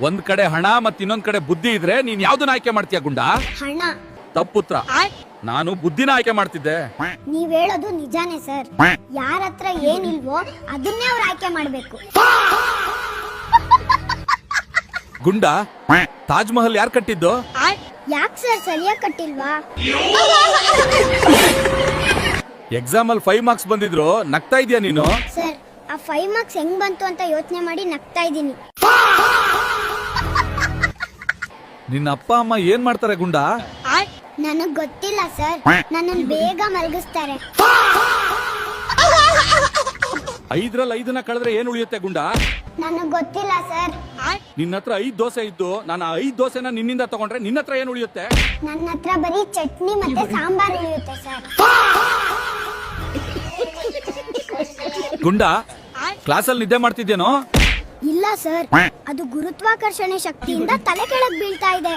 ಒಂದ್ ಕಡೆ ಹಣ ಮತ್ ಇನ್ನೊಂದ್ ಕಡೆ ಬುದ್ಧಿ ಇದ್ರೆ ನೀನ್ ಯಾವ್ದನ್ನ ಆಯ್ಕೆ ಮಾಡ್ತೀಯ ಗುಂಡ? ಹಣ. ತಪ್ಪುತ್ರ. ನಾನು ಬುದ್ಧಿನ ಆಯ್ಕೆ ಮಾಡ್ತಿದ್ದೆ. ನೀವ್ ಹೇಳೋದು ನಿಜಾನೇ ಸರ್. ಯಾರ ಹತ್ರ ಏನಿಲ್ವೋ ಅದನ್ನೇ ಅವ್ರು ಆಯ್ಕೆ ಮಾಡ್ಬೇಕು. ಗುಂಡ, ತಾಜ್ ಮಹಲ್ ಯಾರ್ ಕಟ್ಟಿದ್ದು? ಯಾಕೆ ಸರ್ ಸರಿಯಾಗಿ ಕಟ್ಟಿಲ್ವಾ? ಎಕ್ಸಾಮ್ ಅಲ್ಲಿ 5 ಮಾರ್ಕ್ಸ್ ಬಂದಿದ್ರು, ನಗ್ತಾ ಇದೀಯ ನೀನು? ಸರ್ ಆ 5 ಮಾರ್ಕ್ಸ್ ಹೆಂಗ್ ಬಂತು ಅಂತ ಯೋಚನೆ ಮಾಡಿ ನಗ್ತಾ ಇದ್ದೀನಿ. ನಿನ್ನ ಅಪ್ಪ ಅಮ್ಮ ಏನ್ ಮಾಡ್ತಾರೆ ಗುಂಡ? ನನಗ್ ಗೊತ್ತಿಲ್ಲ ಸರ್, ನನ್ನನ್ನು ಬೇಗ ಮಲಗಿಸ್ತಾರೆ. 5ರಲ್ಲಿ 5ನ ಕಳೆದ್ರೆ ಏನ್ ಉಳಿಯುತ್ತೆ ಗುಂಡ? ನನಗ್ ಗೊತ್ತಿಲ್ಲ ಸರ್. ನಿನ್ನ ಹತ್ರ 5 ದೋಸೆ ಇದ್ದು ನಾನು 5 ದೋಸೆನ ನಿನ್ನಿಂದ ತಗೊಂಡ್ರೆ ನಿನ್ನ ಹತ್ರ ಏನ್ ಉಳಿಯುತ್ತೆ? ನನ್ನ ಹತ್ರ ಬರೀ ಚಟ್ನಿ ಮತ್ತೆ ಸಾಂಬಾರ್ ಉಳಿಯುತ್ತೆ ಸರ್. ಗುಂಡ, ಕ್ಲಾಸಲ್ಲಿ ನಿದ್ದೆ ಮಾಡ್ತಿದ್ದೇನೋ? ಇಲ್ಲ ಸರ್, ಅದು ಗುರುತ್ವಾಕರ್ಷಣೆ ಶಕ್ತಿಯಿಂದ ತಲೆ ಕೆಳಗ್ ಬೀಳ್ತಾ ಇದೆ.